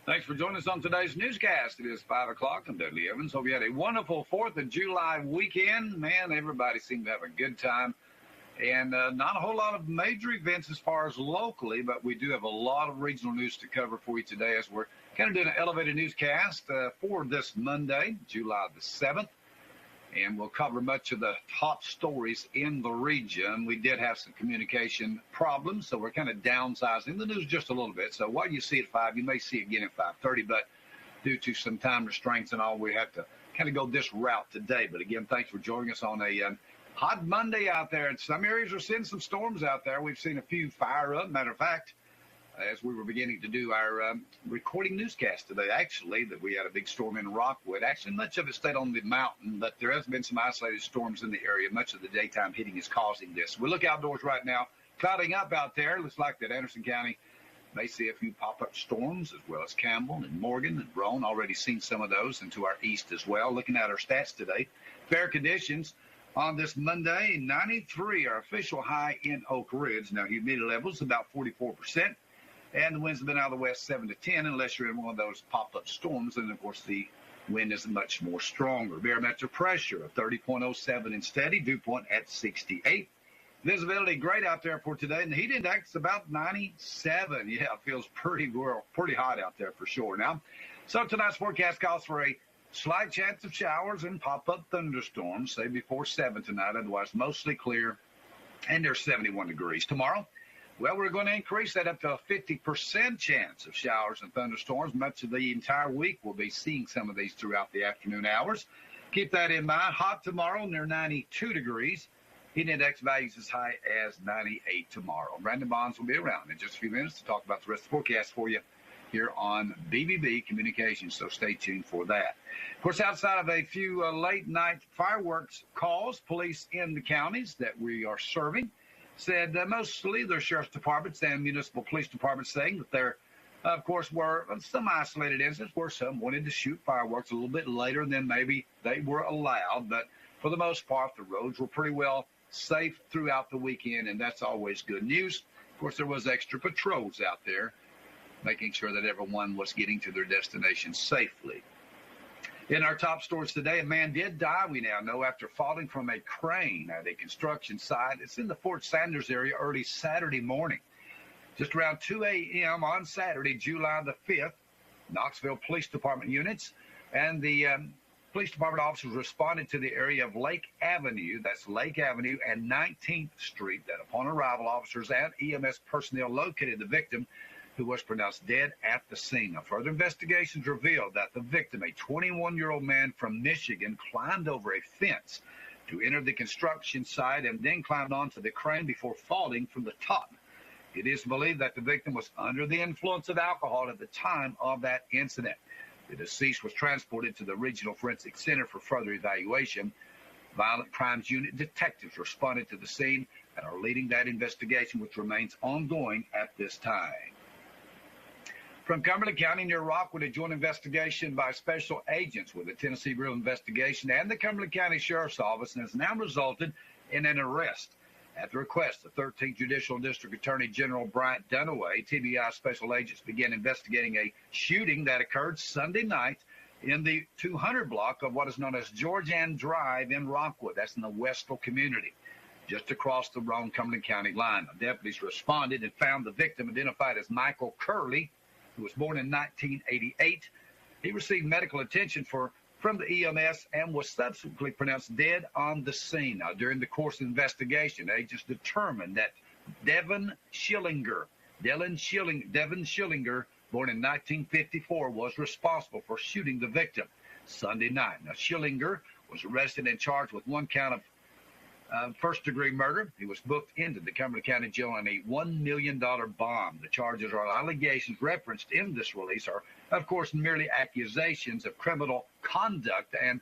Thanks for joining us on today's newscast. It is 5 o'clock. I'm Dudley Evans. Hope you had a wonderful 4th of July weekend. Man, everybody seemed to have a good time. And not a whole lot of major events as far as locally, but we do have a lot of regional news to cover for you today as we're kind of doing an elevated newscast for this Monday, July the 7th. And we'll cover much of the top stories in the region. We did have some communication problems, so we're kind of downsizing the news just a little bit. So while you see it at 5, you may see it again at 5:30, but due to some time restraints and all, we have to kind of go this route today. But again, thanks for joining us on a hot Monday out there. And some areas are seeing some storms out there. We've seen a few fire up. Matter of fact, as we were beginning to do our recording newscast today, actually, that we had a big storm in Rockwood. Actually, much of it stayed on the mountain, but there has been some isolated storms in the area. Much of the daytime heating is causing this. We look outdoors right now, clouding up out there. Looks like that Anderson County may see a few pop-up storms, as well as Campbell and Morgan and Roane. Already seen some of those, and to our east as well. Looking at our stats today, fair conditions on this Monday. 93, our official high in Oak Ridge. Now, humidity levels about 44%. And the winds have been out of the west 7 to 10, unless you're in one of those pop-up storms. And, of course, the wind is much more stronger. Barometric pressure of 30.07 and steady. Dew point at 68. Visibility great out there for today. And the heat index is about 97. Yeah, it feels pretty hot out there for sure now. So tonight's forecast calls for a slight chance of showers and pop-up thunderstorms, say before 7 tonight. Otherwise, mostly clear. And there's 71 degrees. Tomorrow, well, we're going to increase that up to a 50% chance of showers and thunderstorms. Much of the entire week, we'll be seeing some of these throughout the afternoon hours. Keep that in mind. Hot tomorrow, near 92 degrees. Heat index values as high as 98 tomorrow. Brandon Bonds will be around in just a few minutes to talk about the rest of the forecast for you here on BBB Communications, so stay tuned for that. Of course, outside of a few late-night fireworks calls, police in the counties that we are serving said mostly their sheriff's departments and municipal police departments saying that there, of course, were some isolated incidents where some wanted to shoot fireworks a little bit later than maybe they were allowed. But for the most part, the roads were pretty well safe throughout the weekend, and that's always good news. Of course, there was extra patrols out there making sure that everyone was getting to their destination safely. In our top stories today, a man did die, we now know, after falling from a crane at a construction site. It's in the Fort Sanders area early Saturday morning. Just around 2 a.m. on Saturday, July the 5th, Knoxville Police Department units and the police department officers responded to the area of Lake Avenue, that's Lake Avenue and 19th Street, that upon arrival, officers and EMS personnel located the victim, who was pronounced dead at the scene. Now, further investigations revealed that the victim, a 21-year-old man from Michigan, climbed over a fence to enter the construction site and then climbed onto the crane before falling from the top. It is believed that the victim was under the influence of alcohol at the time of that incident. The deceased was transported to the Regional Forensic Center for further evaluation. Violent Crimes Unit detectives responded to the scene and are leading that investigation, which remains ongoing at this time. From Cumberland County near Rockwood, a joint investigation by special agents with the Tennessee Bureau of Investigation and the Cumberland County Sheriff's Office has now resulted in an arrest. At the request of 13th Judicial District Attorney General Bryant Dunaway, TBI special agents began investigating a shooting that occurred Sunday night in the 200 block of what is known as George Ann Drive in Rockwood. That's in the Westall community, just across the Roane-Cumberland County line. Deputies responded and found the victim, identified as Michael Curley, who was born in 1988. He received medical attention from the EMS and was subsequently pronounced dead on the scene. Now, during the course of the investigation, agents determined that Devin Schillinger, born in 1954, was responsible for shooting the victim Sunday night. Now, Schillinger was arrested and charged with one count of first-degree murder. He was booked into the Cumberland County Jail on a $1 million bond. The charges or allegations referenced in this release are, of course, merely accusations of criminal conduct and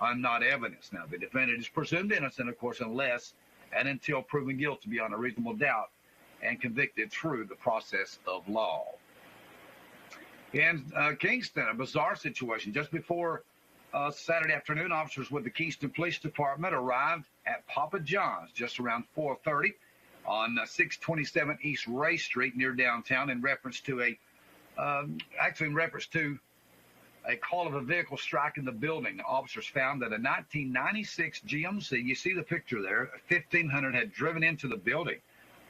are not evidence. Now, the defendant is presumed innocent, of course, unless and until proven guilty beyond a reasonable doubt and convicted through the process of law. In Kingston, a bizarre situation. Just before Saturday afternoon, officers with the Kingston Police Department arrived at Papa John's just around 4:30 on 627 East Ray Street near downtown in reference to a actually in reference to a call of a vehicle striking the building. Officers found that a 1996 GMC, you see the picture there, 1500 had driven into the building.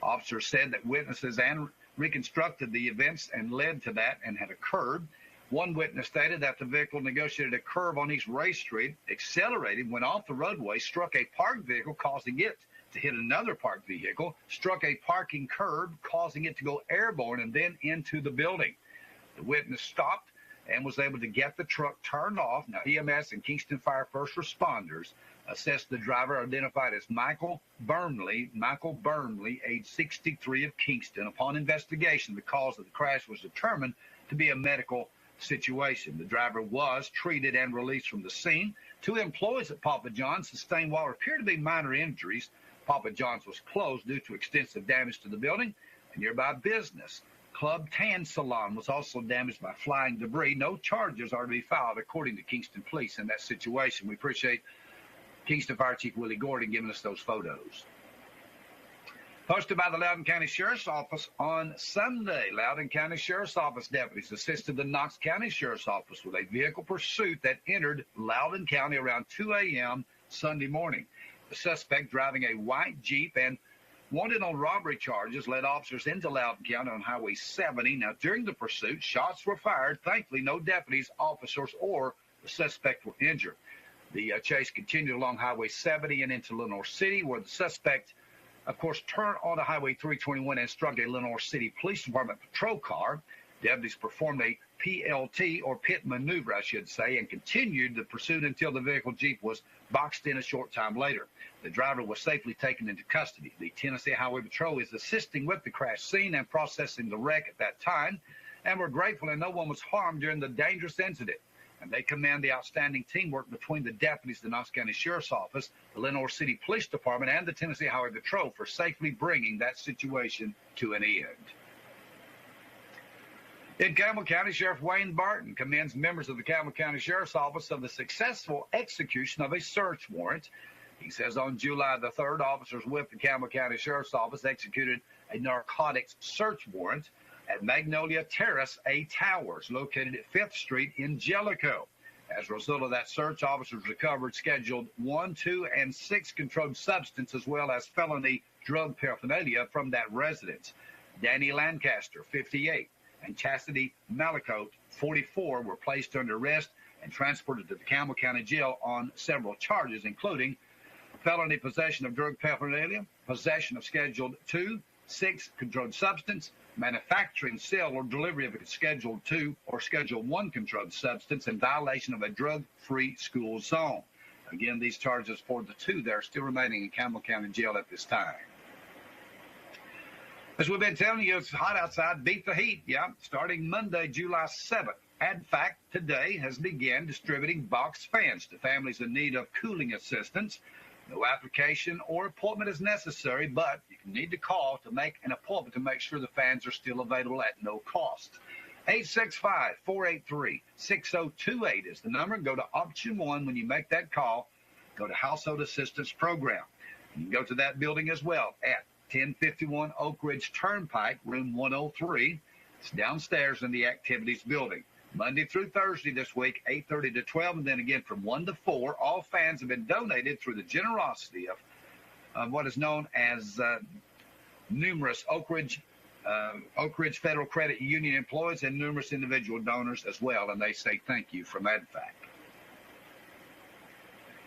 Officers said that witnesses and reconstructed the events and led to that and had occurred. One witness stated that the vehicle negotiated a curve on East Ray Street, accelerated, went off the roadway, struck a parked vehicle, causing it to hit another parked vehicle, struck a parking curb, causing it to go airborne, and then into the building. The witness stopped and was able to get the truck turned off. Now, EMS and Kingston Fire first responders assessed the driver, identified as Michael Burnley, age 63 of Kingston. Upon investigation, the cause of the crash was determined to be a medical situation. The driver was treated and released from the scene. 2 employees at Papa John's sustained what appeared to be minor injuries. Papa John's was closed due to extensive damage to the building. A nearby business, Club Tan Salon, was also damaged by flying debris. No charges are to be filed, according to Kingston Police, in that situation. We appreciate Kingston Fire Chief Willie Gordon giving us those photos. Posted by the Loudoun County Sheriff's Office on Sunday, Loudoun County Sheriff's Office deputies assisted the Knox County Sheriff's Office with a vehicle pursuit that entered Loudoun County around 2 a.m. Sunday morning. The suspect, driving a white Jeep and wanted on robbery charges, led officers into Loudoun County on Highway 70. Now, during the pursuit, shots were fired. Thankfully, no deputies, officers, or the suspect were injured. The chase continued along Highway 70 and into Lenore City, where the suspect, of course, turned onto Highway 321 and struck a Lenore City Police Department patrol car. Deputies performed a PLT, or pit maneuver, I should say, and continued the pursuit until the vehicle Jeep was boxed in a short time later. The driver was safely taken into custody. The Tennessee Highway Patrol is assisting with the crash scene and processing the wreck at that time, and we're grateful that no one was harmed during the dangerous incident. And they commend the outstanding teamwork between the deputies, the Knox County Sheriff's Office, the Lenore City Police Department, and the Tennessee Highway Patrol for safely bringing that situation to an end. In Campbell County, Sheriff Wayne Barton commends members of the Campbell County Sheriff's Office of the successful execution of a search warrant. He says on July the 3rd, officers with the Campbell County Sheriff's Office executed a narcotics search warrant at Magnolia Terrace, A Towers, located at 5th Street in Jellicoe. As a result of that search, officers recovered Scheduled 1, 2, and 6 controlled substance, as well as felony drug paraphernalia from that residence. Danny Lancaster, 58, and Chastity Malicote, 44, were placed under arrest and transported to the Campbell County Jail on several charges, including felony possession of drug paraphernalia, possession of Scheduled 2, 6 controlled substance, manufacturing, sale, or delivery of a Schedule 2 or Schedule 1 controlled substance, and violation of a drug-free school zone. Again, these charges for the 2 that are still remaining in Campbell County Jail at this time. As we've been telling you, it's hot outside. Beat the heat, starting Monday, July 7th. AdFact today has begun distributing box fans to families in need of cooling assistance. No application or appointment is necessary, but you need to call to make an appointment to make sure the fans are still available at no cost. 865-483-6028 is the number. Go to option 1 when you make that call. Go to Household Assistance Program. You can go to that building as well at 1051 Oak Ridge Turnpike, room 103. It's downstairs in the Activities Building. Monday through Thursday this week, 8:30 to 12, and then again from 1 to 4. All fans have been donated through the generosity of what is known as numerous Oak Ridge Federal Credit Union employees and numerous individual donors as well, and they say thank you from AdFact.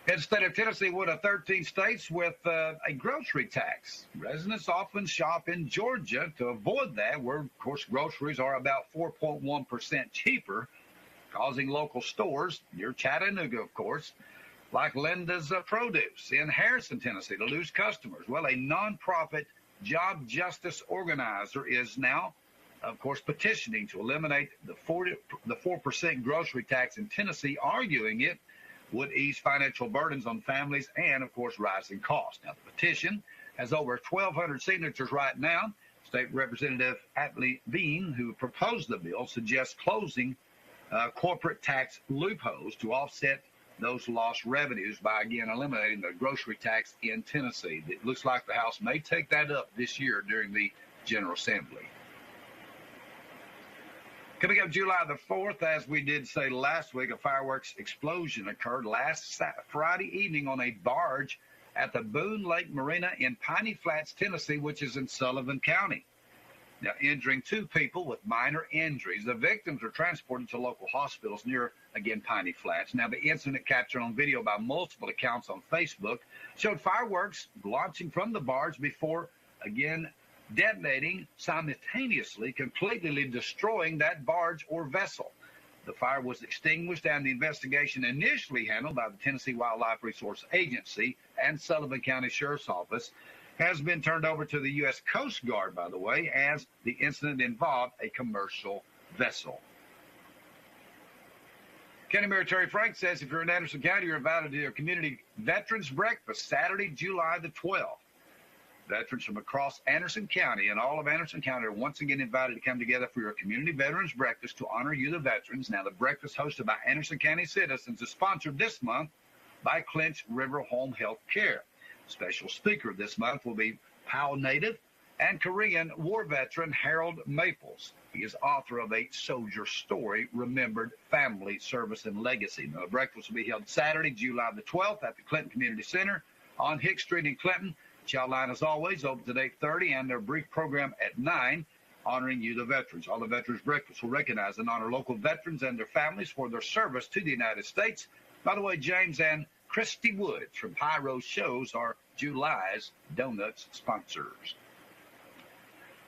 In the state of Tennessee, one of 13 states with a grocery tax. Residents often shop in Georgia to avoid that, where, of course, groceries are about 4.1% cheaper, causing local stores near Chattanooga, of course, like Linda's Produce in Harrison, Tennessee, to lose customers. Well, a nonprofit job justice organizer is now, of course, petitioning to eliminate the 4% grocery tax in Tennessee, arguing it would ease financial burdens on families and, of course, rising costs. Now, the petition has over 1,200 signatures right now. State Representative Atlee Bean, who proposed the bill, suggests closing corporate tax loopholes to offset those lost revenues by, again, eliminating the grocery tax in Tennessee. It looks like the House may take that up this year during the General Assembly. Coming up July the 4th, as we did say last week, a fireworks explosion occurred last Friday evening on a barge at the Boone Lake Marina in Piney Flats, Tennessee, which is in Sullivan County. Now, injuring 2 people with minor injuries. The victims were transported to local hospitals near, again, Piney Flats. Now, the incident captured on video by multiple accounts on Facebook showed fireworks launching from the barge before, again, detonating simultaneously, completely destroying that barge or vessel. The fire was extinguished, and the investigation initially handled by the Tennessee Wildlife Resource Agency and Sullivan County Sheriff's Office has been turned over to the U.S. Coast Guard, by the way, as the incident involved a commercial vessel. County Mayor Terry Frank says if you're in Anderson County, you're invited to a community veterans breakfast Saturday, July the 12th. Veterans from across Anderson County and all of Anderson County are once again invited to come together for your community veterans breakfast to honor you, the veterans. Now, the breakfast hosted by Anderson County citizens is sponsored this month by Clinch River Home Health Care. Special speaker this month will be Powell native and Korean war veteran Harold Maples. He is author of A Soldier Story, Remembered Family, Service, and Legacy. Now, the breakfast will be held Saturday, July the 12th at the Clinton Community Center on Hicks Street in Clinton. Chow line, as always, open at 8:30, and their brief program at 9, honoring you, the veterans. All the Veterans Breakfast will recognize and honor local veterans and their families for their service to the United States. By the way, James and Christy Woods from High Rose Shows are July's Donuts sponsors.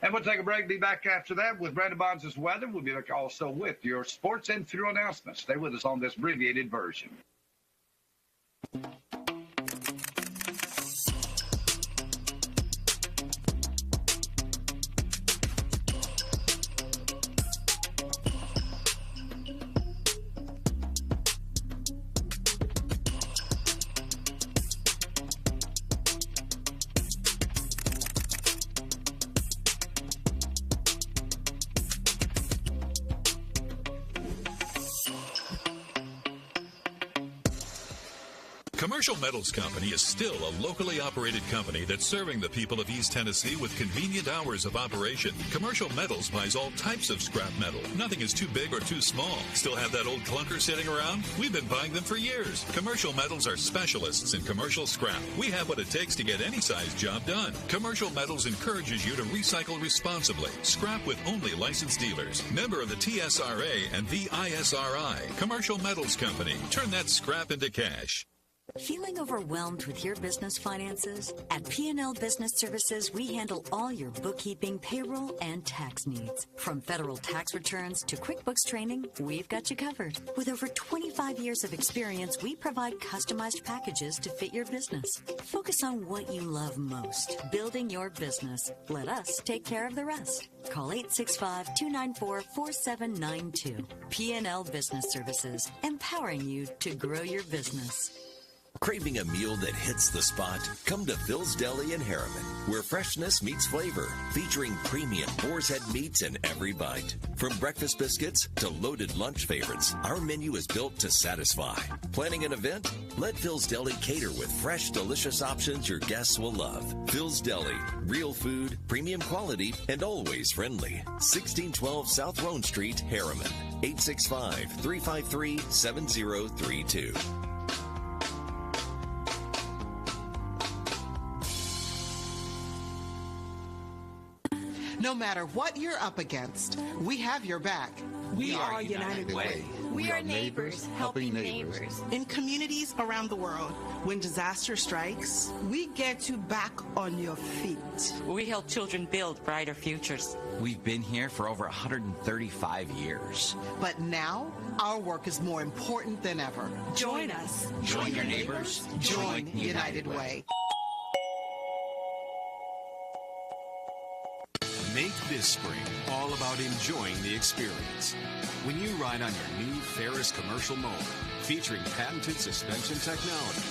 And we'll take a break. Be back after that with Brandon Bonds' weather. We'll be back also with your sports and funeral announcements. Stay with us on this abbreviated version. Commercial Metals Company is still a locally operated company that's serving the people of East Tennessee with convenient hours of operation. Commercial Metals buys all types of scrap metal. Nothing is too big or too small. Still have that old clunker sitting around? We've been buying them for years. Commercial Metals are specialists in commercial scrap. We have what it takes to get any size job done. Commercial Metals encourages you to recycle responsibly. Scrap with only licensed dealers. Member of the TSRA and the ISRI. Commercial Metals Company. Turn that scrap into cash. Feeling overwhelmed with your business finances? At P&L Business Services, we handle all your bookkeeping, payroll, and tax needs. From federal tax returns to QuickBooks training, we've got you covered. With over 25 years of experience, we provide customized packages to fit your business. Focus on what you love most, building your business. Let us take care of the rest. Call 865-294-4792. P&L Business Services, empowering you to grow your business. Craving a meal that hits the spot? Come to Phil's Deli in Harriman, where freshness meets flavor, featuring premium boar's head meats in every bite. From breakfast biscuits to loaded lunch favorites, our menu is built to satisfy. Planning an event? Let Phil's Deli cater with fresh, delicious options your guests will love. Phil's Deli, real food, premium quality, and always friendly. 1612 South Roane Street, Harriman. 865-353-7032. No matter what you're up against, we have your back. We are United Way. We are neighbors helping neighbors. In communities around the world, when disaster strikes, We get you back on your feet. We help children build brighter futures. We've been here for over 135 years. but now our work is more important than ever. Join us. Join your neighbors. Join United Way. Make this spring all about enjoying the experience. When you ride on your new Ferris commercial mower featuring patented suspension technology,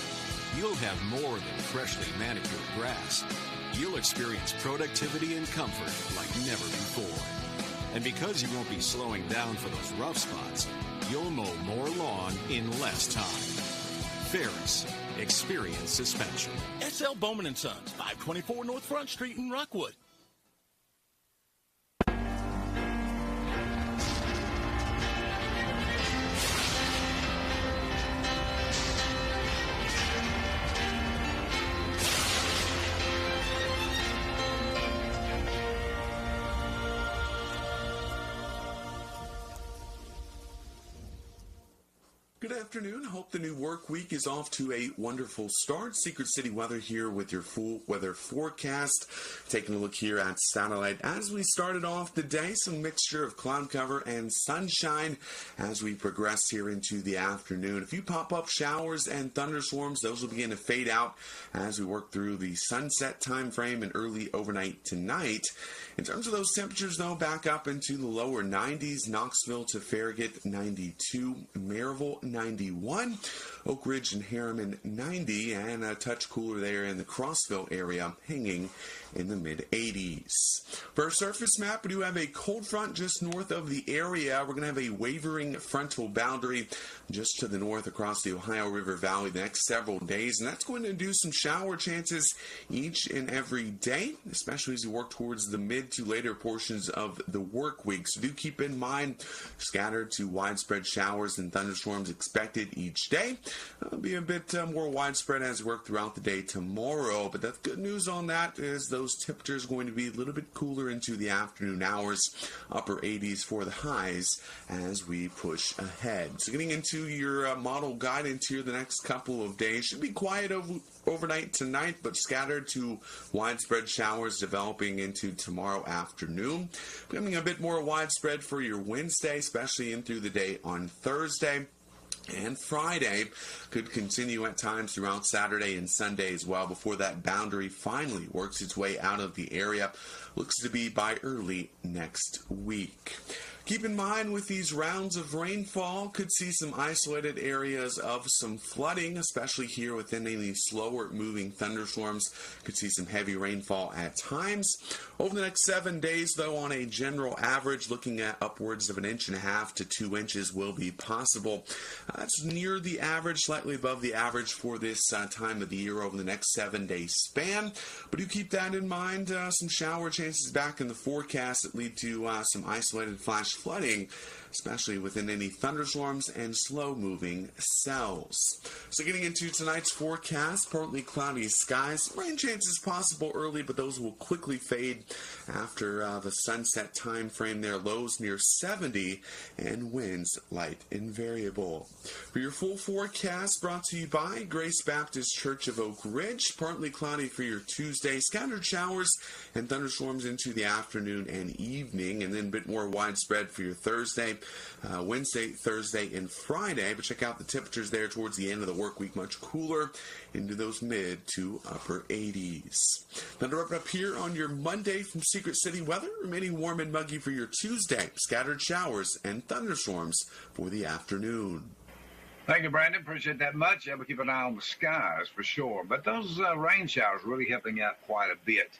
you'll have more than freshly manicured grass. You'll experience productivity and comfort like never before. And because you won't be slowing down for those rough spots, you'll mow more lawn in less time. Ferris, experience suspension. S.L. Bowman & Sons, 524 North Front Street in Rockwood. Good afternoon. Hope the new work week is off to a wonderful start. Secret City weather here with your full weather forecast. Taking a look here at satellite. As we started off the day, some mixture of cloud cover and sunshine as we progress here into the afternoon. A few pop-up showers and thunderstorms. Those will begin to fade out as we work through the sunset time frame and early overnight tonight. In terms of those temperatures, though, back up into the lower 90s. Knoxville to Farragut, 92. Maryville, 91. Oak Ridge and Harriman, 90. And a touch cooler there in the Crossville area, hanging in the mid-80s. For our surface map, we do have a cold front just north of the area. We're going to have a wavering frontal boundary just to the north across the Ohio River Valley the next several days, and that's going to induce some shower chances each and every day, especially as we work towards the mid to later portions of the work week. So do keep in mind scattered to widespread showers and thunderstorms expected each day. It'll be a bit more widespread as we work throughout the day tomorrow, but the good news on that is those temperatures are going to be a little bit cooler into the afternoon hours, upper 80s for the highs as we push ahead. So getting into your model guidance here the next couple of days. Should be quiet overnight tonight, but scattered to widespread showers developing into tomorrow afternoon. Becoming a bit more widespread for your Wednesday, especially in through the day on Thursday. And Friday could continue at times throughout Saturday and Sunday as well before that boundary finally works its way out of the area. Looks to be by early next week. Keep in mind with these rounds of rainfall, could see some isolated areas of some flooding, especially here within any slower moving thunderstorms. Could see some heavy rainfall at times. Over the next 7 days, though, on a general average, looking at upwards of 1.5 inches to 2 inches will be possible. That's near the average, slightly above the average for this time of the year over the next 7-day span. But do keep that in mind. Some shower chances back in the forecast that lead to some isolated flash flooding, especially within any thunderstorms and slow-moving cells. So getting into tonight's forecast, partly cloudy skies. Rain chances possible early, but those will quickly fade after the sunset time frame there. Lows near 70 and winds light and variable. For your full forecast, brought to you by Grace Baptist Church of Oak Ridge. Partly cloudy for your Tuesday. Scattered showers and thunderstorms into the afternoon and evening, and then a bit more widespread for your Thursday, Wednesday, Thursday, and Friday. But check out the temperatures there towards the end of the work week, much cooler into those mid to upper 80s. Now to wrap it up here on your Monday from Secret City weather, remaining warm and muggy for your Tuesday. Scattered showers and thunderstorms for the afternoon. Thank you, Brandon. Appreciate that much. Yeah, we'll keep an eye on the skies for sure. But those rain showers really helping out quite a bit,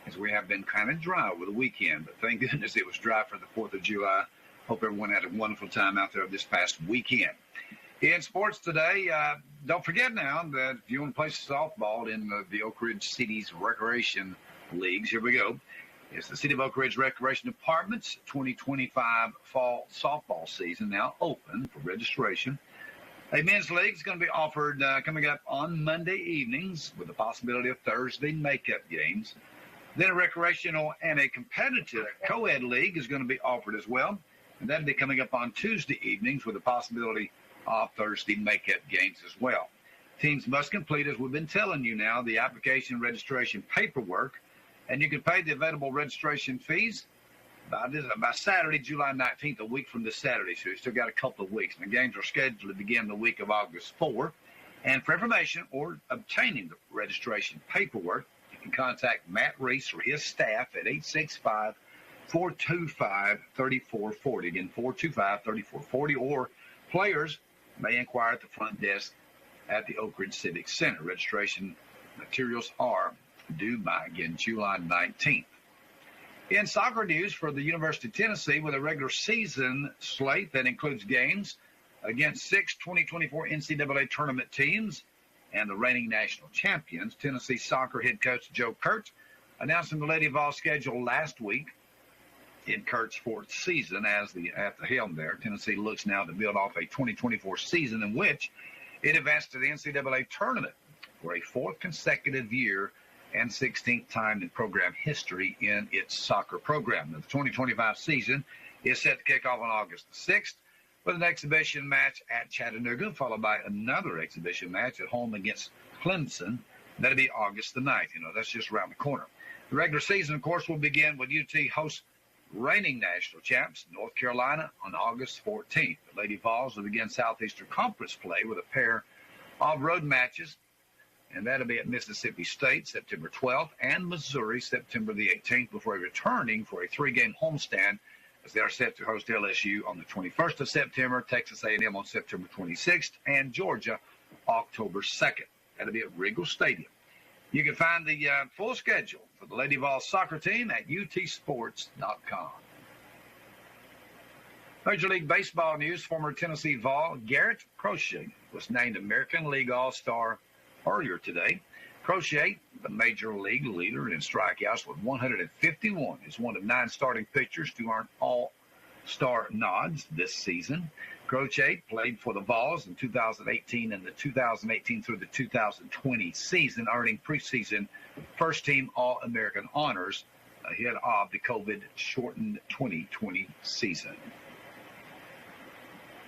as we have been kind of dry over the weekend. But thank goodness it was dry for the 4th of July. Hope everyone had a wonderful time out there this past weekend. In sports today, don't forget now that if you want to play softball in the Oak Ridge City's recreation leagues, here we go. It's the City of Oak Ridge Recreation Department's 2025 fall softball season now open for registration. A men's league is going to be offered coming up on Monday evenings with the possibility of Thursday makeup games. Then a recreational and a competitive co-ed league is going to be offered as well. And that'll be coming up on Tuesday evenings with the possibility of Thursday makeup games as well. Teams must complete, as we've been telling you now, the application registration paperwork. And you can pay the available registration fees by Saturday, July 19th, a week from this Saturday. So you've still got a couple of weeks. And the games are scheduled to begin the week of August 4. And for information or obtaining the registration paperwork, you can contact Matt Reese or his staff at 865-425-3440. Again, 425-3440. Or players may inquire at the front desk at the Oak Ridge Civic Center. Registration materials are due by, again, July 19th. In soccer news for the University of Tennessee, with a regular season slate that includes games against 6 2024 NCAA tournament teams and the reigning national champions, Tennessee soccer head coach Joe Kurtz announcing the Lady Vol schedule last week in Kurtz's 4th season at the helm there. Tennessee looks now to build off a 2024 season in which it advanced to the NCAA tournament for a 4th consecutive year and 16th time in program history in its soccer program. Now, the 2025 season is set to kick off on August the 6th with an exhibition match at Chattanooga, followed by another exhibition match at home against Clemson. That'll be August the 9th. That's just around the corner. The regular season, of course, will begin with UT host reigning national champs North Carolina on August 14th. The Lady Vols will begin Southeastern Conference play with a pair of road matches, and that'll be at Mississippi State September 12th and Missouri September the 18th before returning for a 3-game homestand as they are set to host LSU on the 21st of September, Texas A&M on September 26th, and Georgia October 2nd. That'll be at Regal Stadium. You can find the full schedule for the Lady Vols soccer team at utsports.com. Major League Baseball news, former Tennessee Vol Garrett Crochet was named American League All-Star earlier today. Crochet, the Major League leader in strikeouts with 151, is one of 9 starting pitchers to earn All-Star nods this season. Crochet played for the Vols in 2018 and the 2018 through the 2020 season, earning preseason first-team All-American honors ahead of the COVID-shortened 2020 season.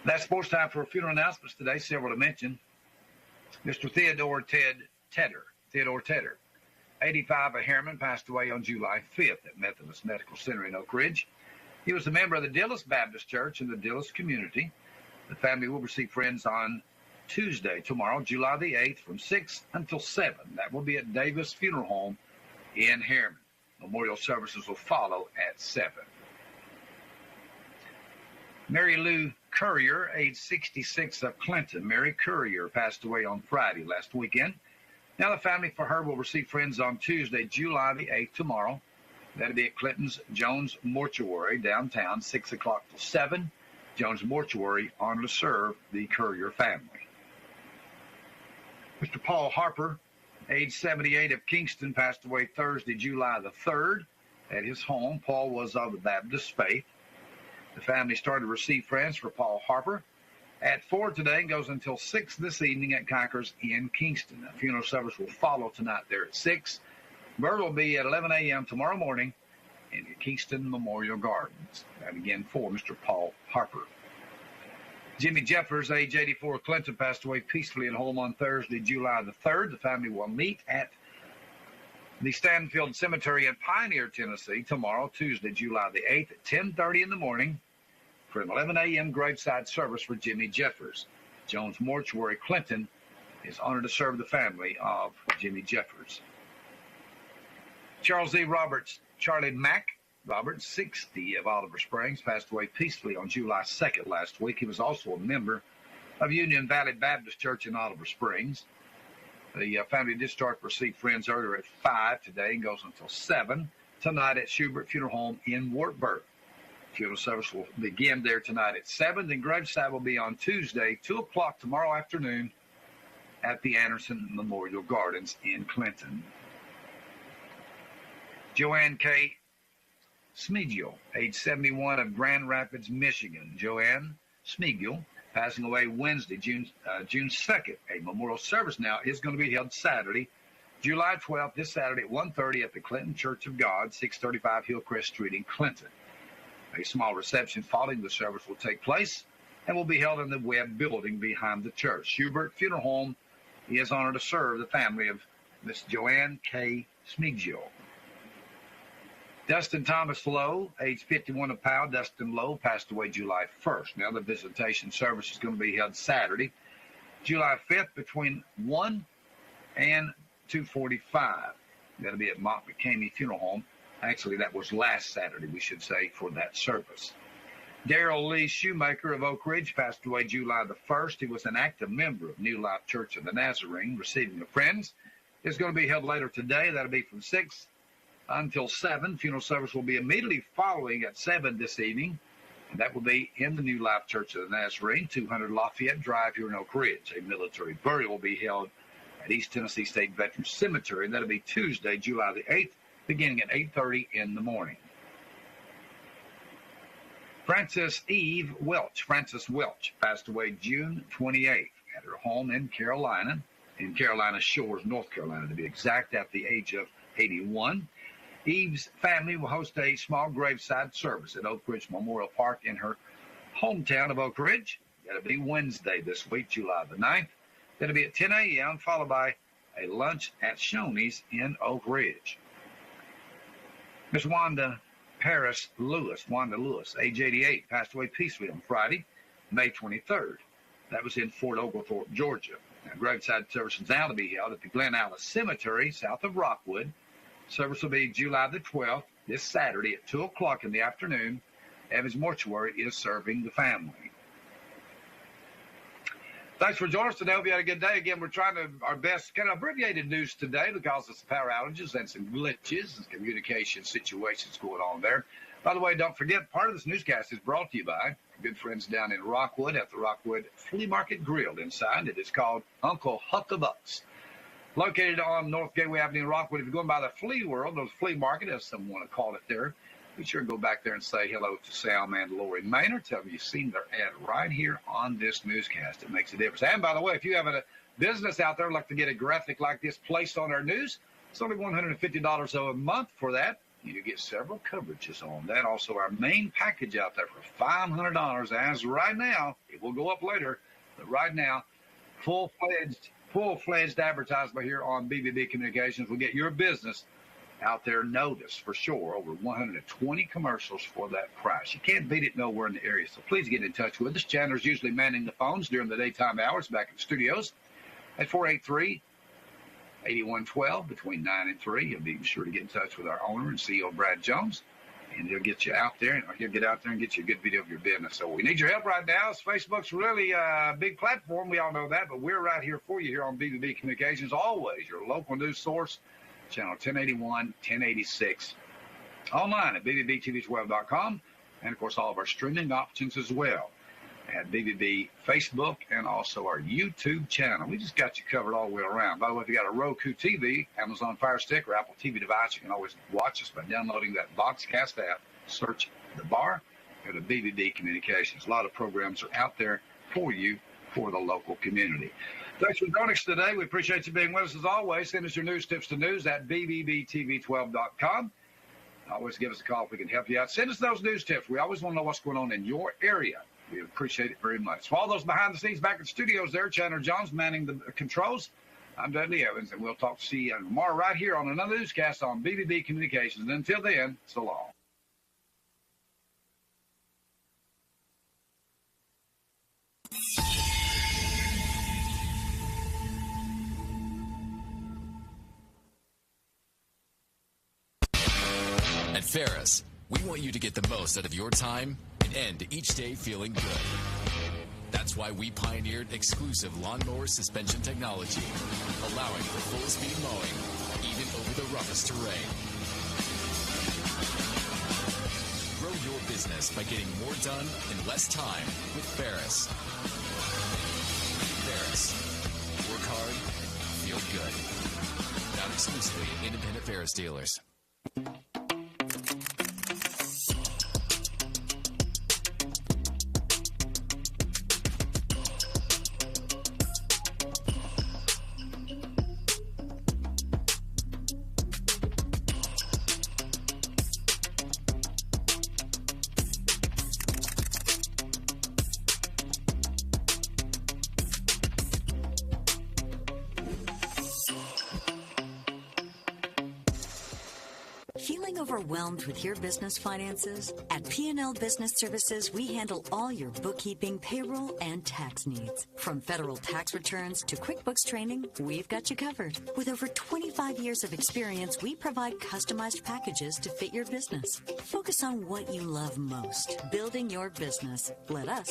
That's sports time for funeral announcements today. Several to mention. Mr. Theodore Tedder, 85 of Harriman, passed away on July 5th at Methodist Medical Center in Oak Ridge. He was a member of the Dillis Baptist Church in the Dillis community. The family will receive friends on Tuesday, tomorrow, July the 8th, from 6 until 7. That will be at Davis Funeral Home in Harriman. Memorial services will follow at 7. Mary Lou Currier, age 66 of Clinton. Mary Currier passed away on Friday last weekend. Now the family for her will receive friends on Tuesday, July the 8th, tomorrow. That'll be at Clinton's Jones Mortuary downtown, 6 o'clock till 7. Jones Mortuary, honored to serve the Currier family. Mr. Paul Harper, age 78 of Kingston, passed away Thursday, July the 3rd at his home. Paul was of the Baptist faith. The family started to receive friends for Paul Harper at 4 today and goes until 6 this evening at Conkers in Kingston. A funeral service will follow tonight there at 6. Burial will be at 11 a.m. tomorrow morning in the Kingston Memorial Gardens. And again for Mr. Paul Harper. Jimmy Jeffers, age 84 of Clinton, passed away peacefully at home on Thursday, July the 3rd. The family will meet at the Stanfield Cemetery in Pioneer, Tennessee, tomorrow, Tuesday, July the 8th at 10:30 in the morning for an 11 a.m. graveside service for Jimmy Jeffers. Jones Mortuary, Clinton, is honored to serve the family of Jimmy Jeffers. Charles E. Roberts, Charlie Mack Roberts, 60 of Oliver Springs, passed away peacefully on July 2nd last week. He was also a member of Union Valley Baptist Church in Oliver Springs. The family did start to receive friends earlier at 5 today and goes until 7 tonight at Schubert Funeral Home in Wartburg. Funeral service will begin there tonight at 7. Then graveside will be on Tuesday, 2 o'clock tomorrow afternoon at the Anderson Memorial Gardens in Clinton. Joanne K. Smeagol, age 71 of Grand Rapids, Michigan. Joanne Smeagol, passing away Wednesday, June 2nd. A memorial service now is going to be held Saturday, July 12th, this Saturday at 1:30 at the Clinton Church of God, 635 Hillcrest Street in Clinton. A small reception following the service will take place and will be held in the Webb building behind the church. Schubert Funeral Home is honored to serve the family of Miss Joanne K. Smeagol. Dustin Thomas Lowe, age 51 of Powell. Dustin Lowe passed away July 1st. Now the visitation service is going to be held Saturday, July 5th between 1 and 2:45. That'll be at Mont McCamey Funeral Home. Actually, that was last Saturday, we should say, for that service. Darrell Lee Shoemaker of Oak Ridge passed away July the 1st. He was an active member of New Life Church of the Nazarene. Receiving of friends is going to be held later today. That'll be from 6 until 7. Funeral service will be immediately following at 7 this evening, and that will be in the New Life Church of the Nazarene, 200 Lafayette Drive here in Oak Ridge. A military burial will be held at East Tennessee State Veterans Cemetery, and that'll be Tuesday, July the 8th, beginning at 8:30 in the morning. Frances Welch, passed away June 28th at her home in Carolina Shores, North Carolina, to be exact, at the age of 81. Eve's family will host a small graveside service at Oak Ridge Memorial Park in her hometown of Oak Ridge. That'll be Wednesday this week, July the 9th. That'll be at 10 a.m., followed by a lunch at Shoney's in Oak Ridge. Miss Wanda Lewis, age 88, passed away peacefully on Friday, May 23rd. That was in Fort Oglethorpe, Georgia. Now, graveside service is now to be held at the Glen Alice Cemetery, south of Rockwood. Service will be July the 12th, this Saturday at 2 o'clock in the afternoon. Evans Mortuary is serving the family. Thanks for joining us today. Hope you had a good day. Again, we're trying our best, kind of abbreviated news today because of some power outages and some glitches and communication situations going on there. By the way, don't forget, part of this newscast is brought to you by good friends down in Rockwood at the Rockwood Flea Market Grill inside. It is called Uncle Huckabucks. Located on North Gateway Avenue in Rockwood. If you're going by the Flea World, or the Flea Market, as some want to call it there, be sure to go back there and say hello to Sam and Lori Maynard. Tell them you've seen their ad right here on this newscast. It makes a difference. And by the way, if you have a business out there like to get a graphic like this placed on our news, it's only $150 a month for that. You get several coverages on that. Also, our main package out there for $500 as right now. It will go up later, but right now, full-fledged advertisement here on BBB Communications will get your business out there noticed for sure. Over 120 commercials for that price. You can't beat it nowhere in the area, so please get in touch with us. Chandler's usually manning the phones during the daytime hours back in the studios at 483-8112 between 9 and 3. You'll be sure to get in touch with our owner and CEO, Brad Jones, and he'll get you out there, and he'll get out there and get you a good video of your business. So we need your help right now. Facebook's really a big platform. We all know that, but we're right here for you here on BBB Communications, always your local news source. Channel 1081, 1086, online at BBB-TV12.com, and, of course, all of our streaming options as well at BBB Facebook and also our YouTube channel. We just got you covered all the way around. By the way, if you got a Roku TV, Amazon Fire Stick, or Apple TV device, you can always watch us by downloading that Boxcast app. Search the bar, go to BBB Communications. A lot of programs are out there for you, for the local community. Thanks for joining us today. We appreciate you being with us as always. Send us your news tips to news at BBB-TV12.com. Always give us a call if we can help you out. Send us those news tips. We always want to know what's going on in your area. We appreciate it very much. For all those behind the scenes back in the studios there, Chandler Jones manning the controls. I'm Dudley Evans, and we'll talk to you tomorrow right here on another newscast on BBB Communications. And until then, so long. At Ferris, we want you to get the most out of your time and end each day feeling good. That's why we pioneered exclusive lawnmower suspension technology, allowing for full-speed mowing, even over the roughest terrain. Grow your business by getting more done in less time with Ferris. Ferris. Work hard, feel good. Now exclusively at independent Ferris dealers. Feeling overwhelmed with your business finances? At P&L Business Services, we handle all your bookkeeping, payroll, and tax needs. From federal tax returns to QuickBooks training, we've got you covered. With over 25 years of experience, we provide customized packages to fit your business. Focus on what you love most, building your business. Let us